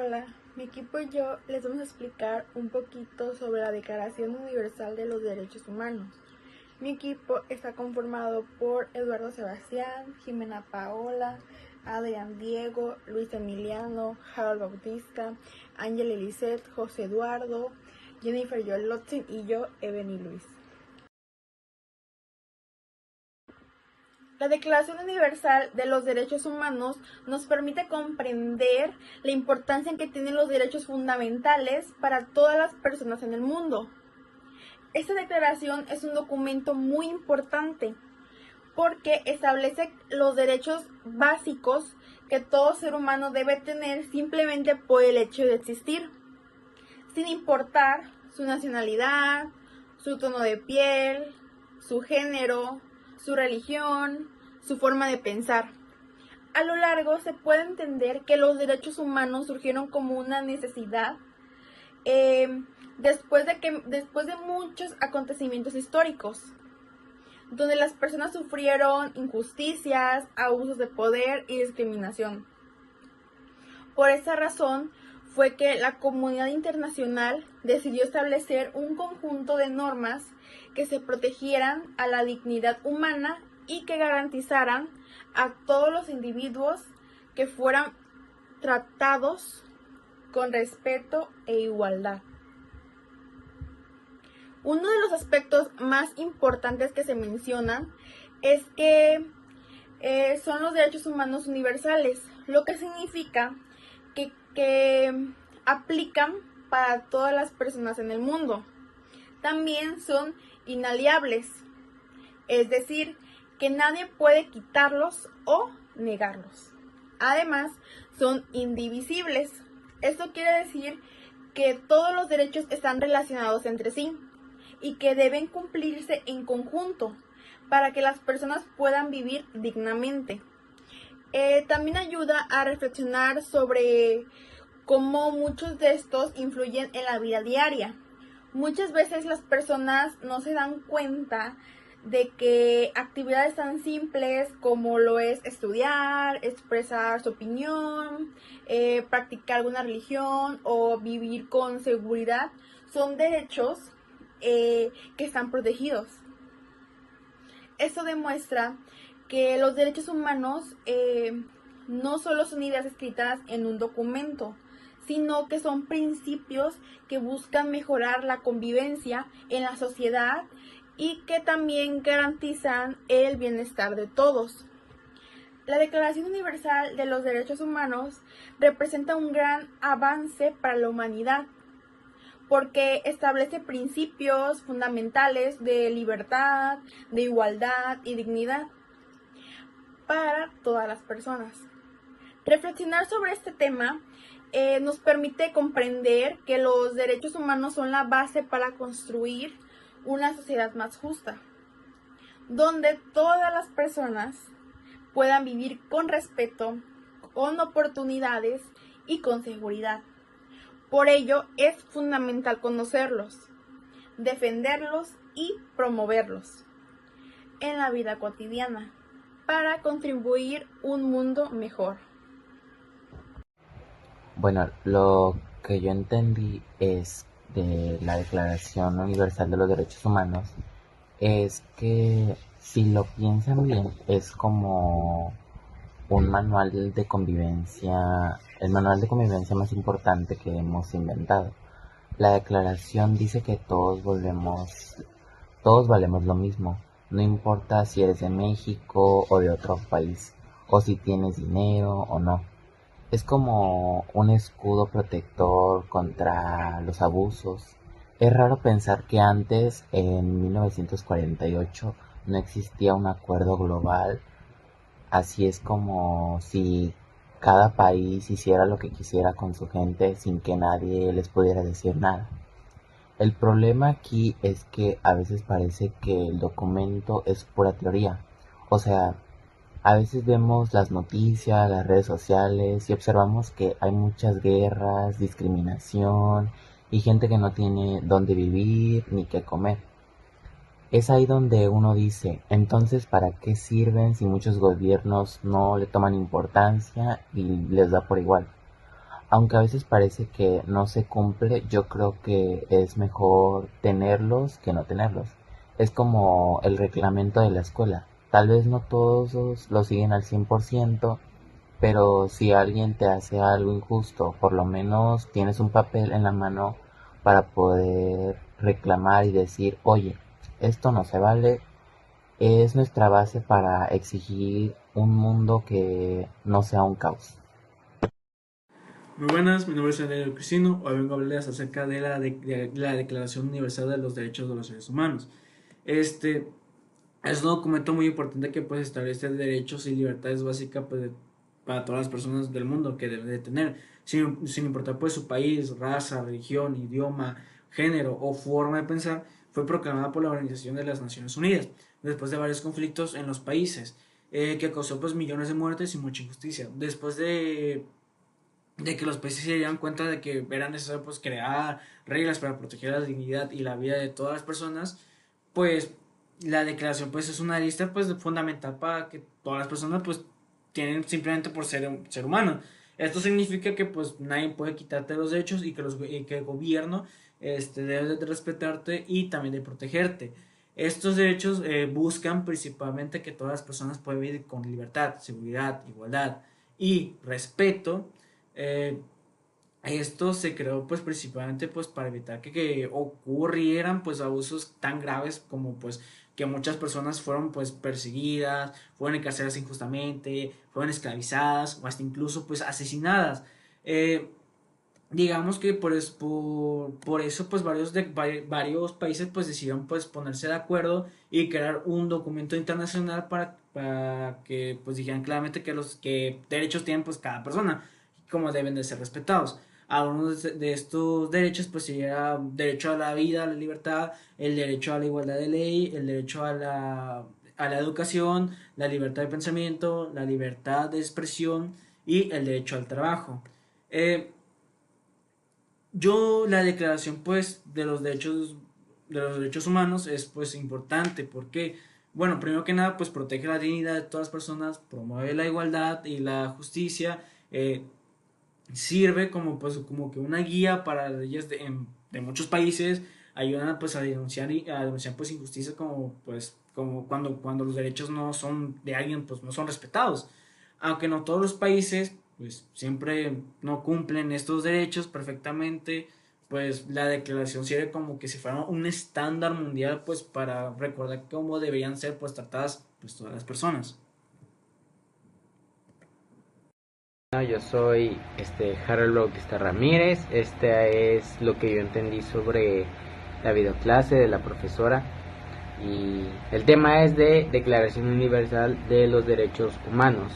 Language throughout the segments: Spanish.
Hola, mi equipo y yo les vamos a explicar un poquito sobre la Declaración Universal de los Derechos Humanos. Mi equipo está conformado por Eduardo Sebastián, Jimena Paola, Adrián Diego, Luis Emiliano, Harold Bautista, Ángel Eliseth, José Eduardo, Jennifer Yolotzin y yo, Ebony Luis. La Declaración Universal de los Derechos Humanos nos permite comprender la importancia que tienen los derechos fundamentales para todas las personas en el mundo. Esta declaración es un documento muy importante porque establece los derechos básicos que todo ser humano debe tener simplemente por el hecho de existir, sin importar su nacionalidad, su tono de piel, su género, su religión, su forma de pensar. A lo largo se puede entender que los derechos humanos surgieron como una necesidad después de muchos acontecimientos históricos, donde las personas sufrieron injusticias, abusos de poder y discriminación. Por esa razón fue que la comunidad internacional decidió establecer un conjunto de normas que se protegieran a la dignidad humana y que garantizaran a todos los individuos que fueran tratados con respeto e igualdad. Uno de los aspectos más importantes que se mencionan es que son los derechos humanos universales, lo que significa que aplican para todas las personas en el mundo. También son inalienables, es decir, que nadie puede quitarlos o negarlos. Además, son indivisibles. Esto quiere decir que todos los derechos están relacionados entre sí y que deben cumplirse en conjunto para que las personas puedan vivir dignamente. También ayuda a reflexionar sobre cómo muchos de estos influyen en la vida diaria. Muchas veces las personas no se dan cuenta de que actividades tan simples como lo es estudiar, expresar su opinión, practicar alguna religión o vivir con seguridad son derechos que están protegidos. Esto demuestra que los derechos humanos no solo son ideas escritas en un documento, sino que son principios que buscan mejorar la convivencia en la sociedad y que también garantizan el bienestar de todos. La Declaración Universal de los Derechos Humanos representa un gran avance para la humanidad, porque establece principios fundamentales de libertad, de igualdad y dignidad para todas las personas. Reflexionar sobre este tema nos permite comprender que los derechos humanos son la base para construir una sociedad más justa, donde todas las personas puedan vivir con respeto, con oportunidades y con seguridad. Por ello es fundamental conocerlos, defenderlos y promoverlos en la vida cotidiana para contribuir a un mundo mejor. Bueno, lo que yo entendí es de la Declaración Universal de los Derechos Humanos es que si lo piensan bien es como un manual de convivencia, el manual de convivencia más importante que hemos inventado. La declaración dice que todos valemos lo mismo, no importa si eres de México o de otro país, o si tienes dinero o no. Es como un escudo protector contra los abusos. Es raro pensar que antes, en 1948, no existía un acuerdo global. Así es como si cada país hiciera lo que quisiera con su gente sin que nadie les pudiera decir nada. El problema aquí es que a veces parece que el documento es pura teoría. O sea, a veces vemos las noticias, las redes sociales y observamos que hay muchas guerras, discriminación y gente que no tiene dónde vivir ni qué comer. Es ahí donde uno dice, entonces, ¿para qué sirven si muchos gobiernos no le toman importancia y les da por igual? aunque a veces parece que no se cumple, yo creo que es mejor tenerlos que no tenerlos. Es como el reglamento de la escuela. Tal vez no todos lo siguen al 100%, pero si alguien te hace algo injusto, por lo menos tienes un papel en la mano para poder reclamar y decir, oye, esto no se vale. Es nuestra base para exigir un mundo que no sea un caos. Muy buenas, mi nombre es Daniel Cristino. Hoy vengo a hablarles acerca de la Declaración Universal de los Derechos de los Seres Humanos. Este es un documento muy importante que pues establece derechos y libertades básicas pues, para todas las personas del mundo que deben de tener, sin importar pues su país, raza, religión, idioma, género o forma de pensar. Fue proclamada por la Organización de las Naciones Unidas después de varios conflictos en los países, que causó pues millones de muertes y mucha injusticia. Después de que los países se dieran cuenta de que era necesario pues crear reglas para proteger la dignidad y la vida de todas las personas, pues la declaración pues es una lista pues fundamental para que todas las personas pues tienen simplemente por ser humano. Esto significa que pues nadie puede quitarte los derechos y que el gobierno debe de respetarte y también de protegerte. Estos derechos buscan principalmente que todas las personas puedan vivir con libertad, seguridad, igualdad y respeto. eh, Esto se creó pues principalmente pues para evitar que ocurrieran pues abusos tan graves como pues que muchas personas fueron pues perseguidas, fueron encarceladas injustamente, fueron esclavizadas o hasta incluso pues asesinadas. Eh, digamos que por eso pues varios países pues decidieron pues ponerse de acuerdo y crear un documento internacional para que pues dijeran claramente que los que derechos tienen pues cada persona y cómo deben de ser respetados. Algunos de estos derechos pues sería derecho a la vida, a la libertad, el derecho a la igualdad de ley, el derecho a la educación, la libertad de pensamiento, la libertad de expresión y el derecho al trabajo. Eh, la declaración pues de los derechos humanos es pues importante porque bueno, primero que nada pues protege la dignidad de todas las personas, promueve la igualdad y la justicia, sirve como pues como que una guía para leyes de muchos países, ayudan pues a denunciar pues injusticias como pues como cuando los derechos no son de alguien pues no son respetados, aunque no todos los países pues siempre no cumplen estos derechos perfectamente. Pues la declaración sirve como que si fuera un estándar mundial pues para recordar cómo deberían ser pues tratadas pues todas las personas. No, yo soy Harold Bautista Ramírez. Este es lo que yo entendí sobre la videoclase de la profesora. Y el tema es de Declaración Universal de los Derechos Humanos.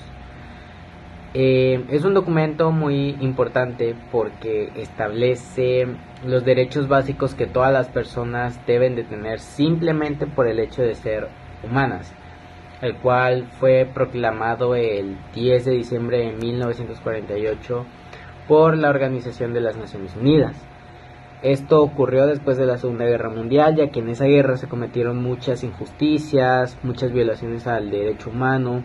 Es un documento muy importante porque establece los derechos básicos que todas las personas deben de tener simplemente por el hecho de ser humanas, el cual fue proclamado el 10 de diciembre de 1948 por la Organización de las Naciones Unidas. Esto ocurrió después de la Segunda Guerra Mundial, ya que en esa guerra se cometieron muchas injusticias, muchas violaciones al derecho humano,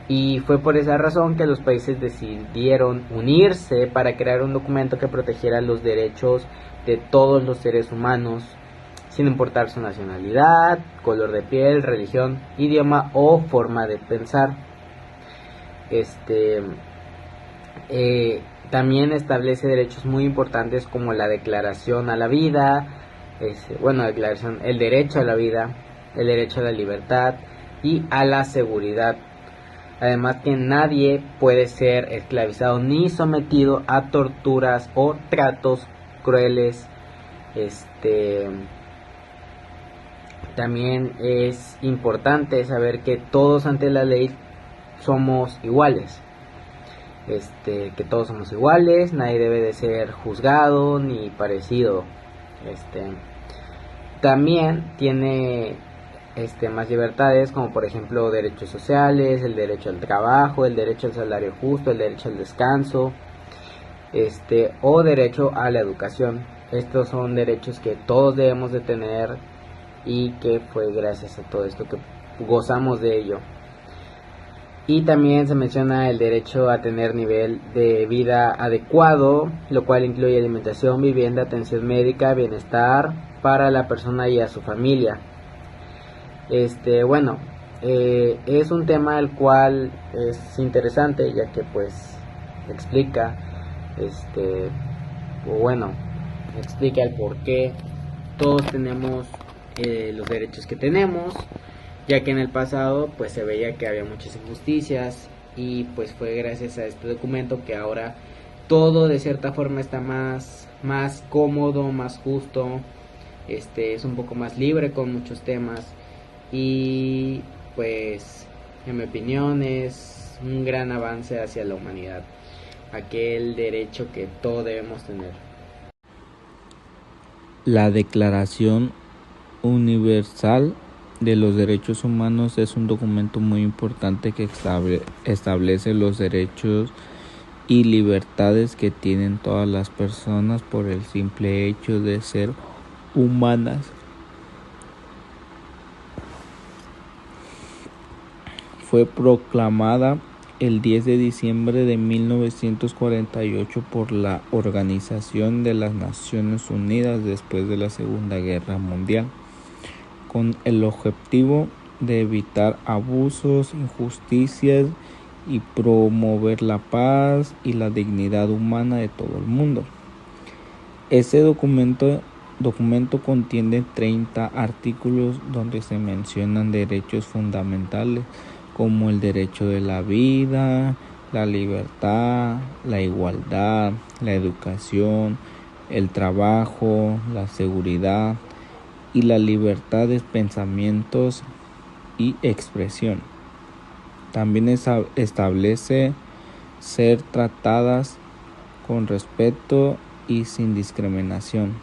y fue por esa razón que los países decidieron unirse para crear un documento que protegiera los derechos de todos los seres humanos, sin importar su nacionalidad, color de piel, religión, idioma o forma de pensar. Este También establece derechos muy importantes como la declaración a la vida, el derecho a la vida, el derecho a la libertad y a la seguridad. Además que nadie puede ser esclavizado ni sometido a torturas o tratos crueles. También es importante saber que todos ante la ley somos iguales. Que todos somos iguales, nadie debe de ser juzgado ni parecido. También tiene más libertades, como por ejemplo derechos sociales, el derecho al trabajo, el derecho al salario justo, el derecho al descanso, o derecho a la educación. Estos son derechos que todos debemos de tener y que fue gracias a todo esto que gozamos de ello. Y también se menciona el derecho a tener nivel de vida adecuado, lo cual incluye alimentación, vivienda, atención médica, bienestar para la persona y a su familia. Bueno, es un tema el cual es interesante, ya que pues explica, explica el por qué todos tenemos los derechos que tenemos, ya que en el pasado pues se veía que había muchas injusticias y pues fue gracias a este documento que ahora todo de cierta forma está más cómodo, más justo, es un poco más libre con muchos temas y pues en mi opinión es un gran avance hacia la humanidad, aquel derecho que todos debemos tener. La Declaración Universal de los Derechos Humanos es un documento muy importante que establece los derechos y libertades que tienen todas las personas por el simple hecho de ser humanas. Fue proclamada el 10 de diciembre de 1948 por la Organización de las Naciones Unidas después de la Segunda Guerra Mundial, con el objetivo de evitar abusos, injusticias y promover la paz y la dignidad humana de todo el mundo. Ese documento contiene 30 artículos donde se mencionan derechos fundamentales como el derecho de la vida, la libertad, la igualdad, la educación, el trabajo, la seguridad y la libertad de pensamientos y expresión. También establece ser tratadas con respeto y sin discriminación,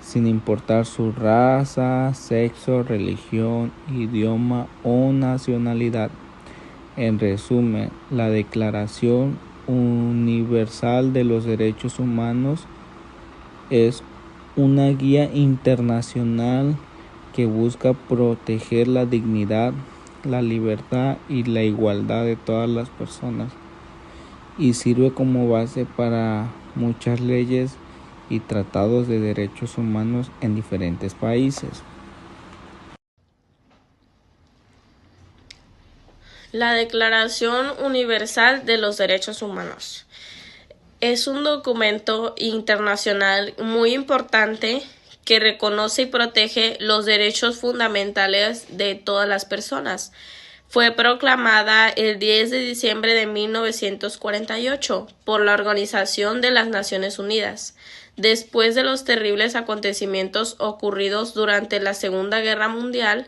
sin importar su raza, sexo, religión, idioma o nacionalidad. En resumen, la Declaración Universal de los Derechos Humanos es una guía internacional que busca proteger la dignidad, la libertad y la igualdad de todas las personas y sirve como base para muchas leyes y tratados de derechos humanos en diferentes países. La Declaración Universal de los Derechos Humanos es un documento internacional muy importante que reconoce y protege los derechos fundamentales de todas las personas. Fue proclamada el 10 de diciembre de 1948 por la Organización de las Naciones Unidas, después de los terribles acontecimientos ocurridos durante la Segunda Guerra Mundial,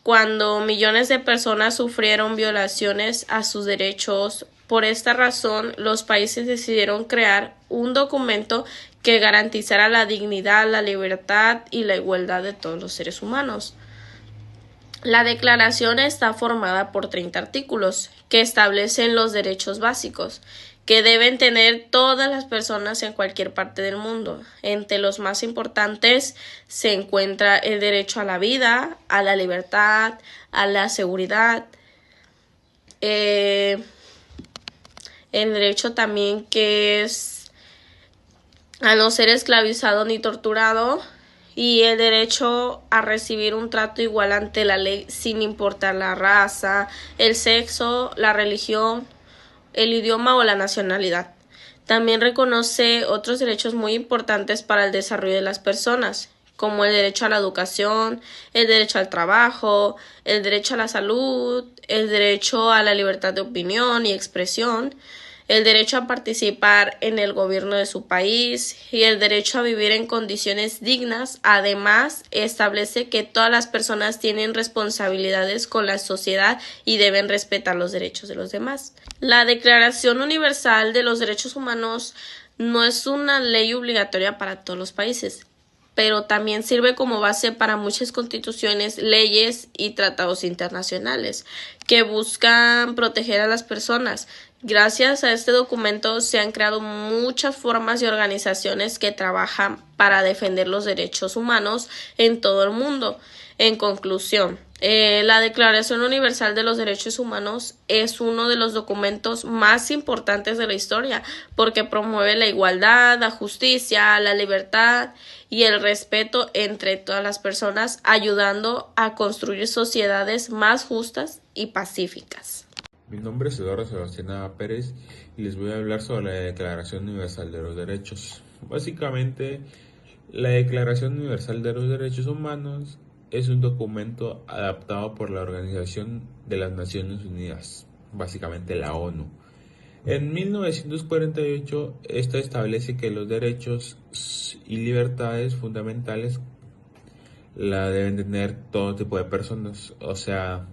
cuando millones de personas sufrieron violaciones a sus derechos. Por esta razón, los países decidieron crear un documento que garantizara la dignidad, la libertad y la igualdad de todos los seres humanos. La declaración está formada por 30 artículos que establecen los derechos básicos que deben tener todas las personas en cualquier parte del mundo. Entre los más importantes se encuentra el derecho a la vida, a la libertad, a la seguridad, el derecho también que es a no ser esclavizado ni torturado, y el derecho a recibir un trato igual ante la ley sin importar la raza, el sexo, la religión, el idioma o la nacionalidad. También reconoce otros derechos muy importantes para el desarrollo de las personas, como el derecho a la educación, el derecho al trabajo, el derecho a la salud, el derecho a la libertad de opinión y expresión, el derecho a participar en el gobierno de su país y el derecho a vivir en condiciones dignas. Además, establece que todas las personas tienen responsabilidades con la sociedad y deben respetar los derechos de los demás. La Declaración Universal de los Derechos Humanos no es una ley obligatoria para todos los países, pero también sirve como base para muchas constituciones, leyes y tratados internacionales que buscan proteger a las personas. Gracias a este documento se han creado muchas formas y organizaciones que trabajan para defender los derechos humanos en todo el mundo. En conclusión, La Declaración Universal de los Derechos Humanos es uno de los documentos más importantes de la historia porque promueve la igualdad, la justicia, la libertad y el respeto entre todas las personas, ayudando a construir sociedades más justas y pacíficas. Mi nombre es Eduardo Sebastián Nava Pérez y les voy a hablar sobre la Declaración Universal de los Derechos. Básicamente, la Declaración Universal de los Derechos Humanos es un documento adaptado por la Organización de las Naciones Unidas, básicamente la ONU. En 1948, esta establece que los derechos y libertades fundamentales la deben tener todo tipo de personas, o sea,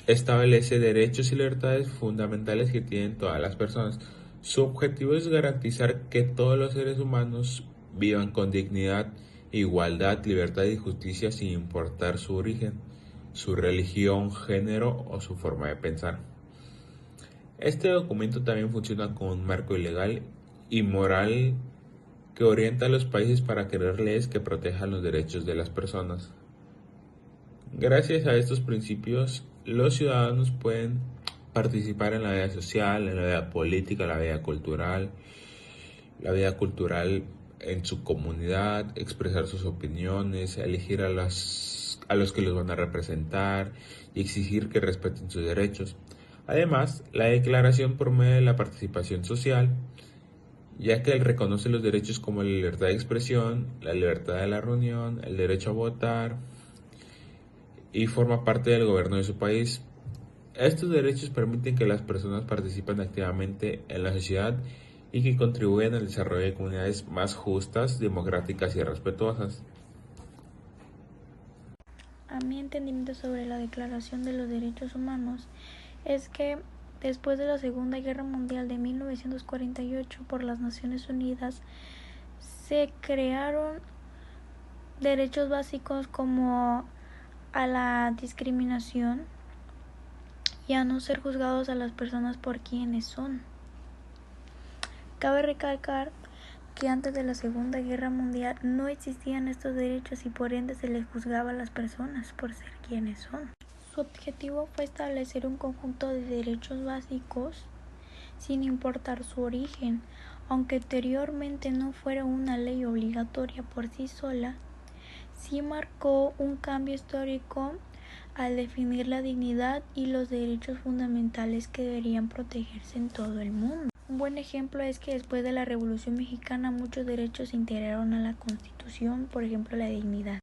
establece derechos y libertades fundamentales que tienen todas las personas. Su objetivo es garantizar que todos los seres humanos vivan con dignidad, igualdad, libertad y justicia sin importar su origen, su religión, género o su forma de pensar. Este documento también funciona como un marco legal y moral que orienta a los países para crear leyes que protejan los derechos de las personas. Gracias a estos principios, los ciudadanos pueden participar en la vida social, en la vida política, la vida cultural en su comunidad, expresar sus opiniones, elegir a los que los van a representar y exigir que respeten sus derechos. Además, la declaración promueve la participación social, ya que reconoce los derechos como la libertad de expresión, la libertad de la reunión, el derecho a votar y forma parte del gobierno de su país. Estos derechos permiten que las personas participen activamente en la sociedad y que contribuyan al desarrollo de comunidades más justas, democráticas y respetuosas. A mi entendimiento sobre la Declaración de los Derechos Humanos es que después de la Segunda Guerra Mundial de 1948 por las Naciones Unidas se crearon derechos básicos como a la discriminación y a no ser juzgados a las personas por quienes son. Cabe recalcar que antes de la Segunda Guerra Mundial no existían estos derechos y por ende se les juzgaba a las personas por ser quienes son. Su objetivo fue establecer un conjunto de derechos básicos sin importar su origen, aunque anteriormente no fuera una ley obligatoria por sí sola, sí marcó un cambio histórico al definir la dignidad y los derechos fundamentales que deberían protegerse en todo el mundo. Un buen ejemplo es que después de la Revolución Mexicana muchos derechos se integraron a la Constitución, por ejemplo la dignidad.